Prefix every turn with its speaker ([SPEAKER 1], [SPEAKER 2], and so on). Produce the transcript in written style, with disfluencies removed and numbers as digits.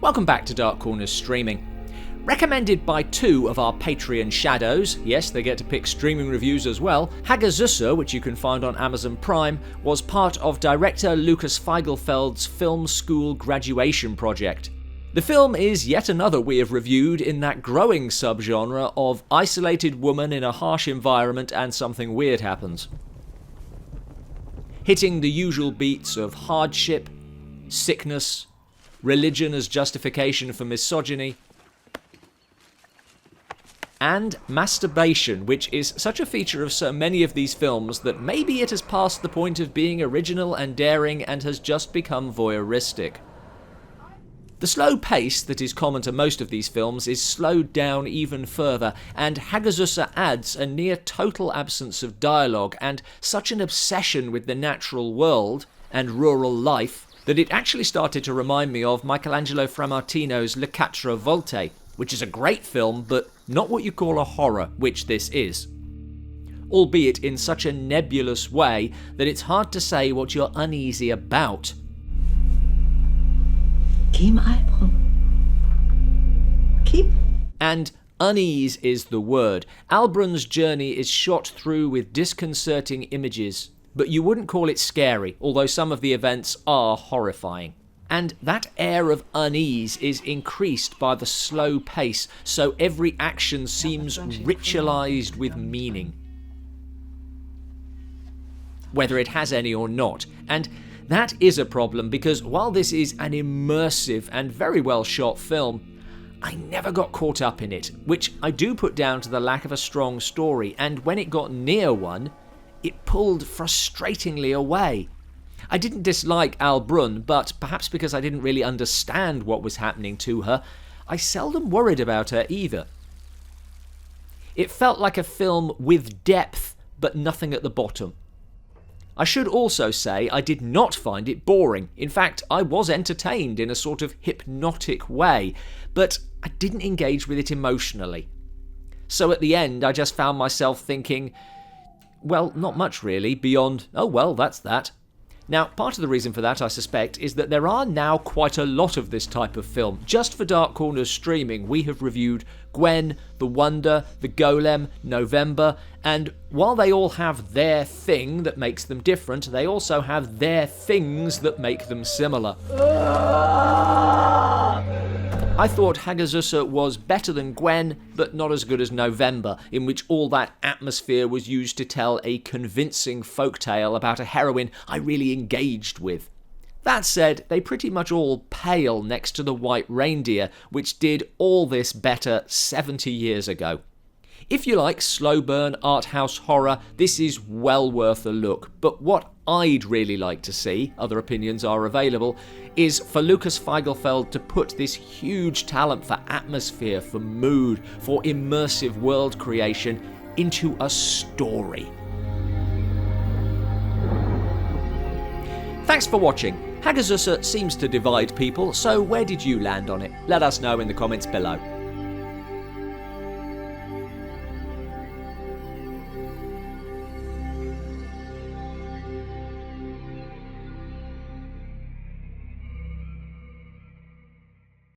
[SPEAKER 1] Welcome back to Dark Corners Streaming. Recommended by 2 of our Patreon shadows, yes, they get to pick streaming reviews as well, Hagazussa, which you can find on Amazon Prime, was part of director Lukas Feigelfeld's film school graduation project. The film is yet another we have reviewed in that growing subgenre of isolated woman in a harsh environment and something weird happens. Hitting the usual beats of hardship, sickness, religion as justification for misogyny, and masturbation, which is such a feature of so many of these films that maybe it has passed the point of being original and daring and has just become voyeuristic. The slow pace that is common to most of these films is slowed down even further, and Hagazussa adds a near total absence of dialogue and such an obsession with the natural world and rural life that it actually started to remind me of Michelangelo Framartino's Le Quatre Volte, which is a great film, but not what you call a horror, which this is. Albeit in such a nebulous way that it's hard to say what you're uneasy about.
[SPEAKER 2] Keep Albrun. Keep.
[SPEAKER 1] And unease is the word. Albrun's journey is shot through with disconcerting images, but you wouldn't call it scary, although some of the events are horrifying. And that air of unease is increased by the slow pace, so every action seems ritualized with meaning, whether it has any or not. And that is a problem, because while this is an immersive and very well shot film, I never got caught up in it, which I do put down to the lack of a strong story, and when it got near one, it pulled frustratingly away. I didn't dislike Albrun, but perhaps because I didn't really understand what was happening to her, I seldom worried about her either. It felt like a film with depth, but nothing at the bottom. I should also say I did not find it boring. In fact, I was entertained in a sort of hypnotic way, but I didn't engage with it emotionally. So at the end, I just found myself thinking, well, not much really, beyond, oh well, that's that. Now, part of the reason for that, I suspect, is that there are now quite a lot of this type of film. Just for Dark Corners Streaming, we have reviewed Gwen, The Wonder, The Golem, November, and while they all have their thing that makes them different, they also have their things that make them similar. I thought Hagazussa was better than Gwen, but not as good as November, in which all that atmosphere was used to tell a convincing folktale about a heroine I really engaged with. That said, they pretty much all pale next to The White Reindeer, which did all this better 70 years ago. If you like slow burn art house horror, this is well worth a look, but what I'd really like to see, other opinions are available, is for Lukas Feigelfeld to put this huge talent for atmosphere, for mood, for immersive world creation into a story. Thanks for watching. Hagazussa seems to divide people, so where did you land on it? Let us know in the comments below.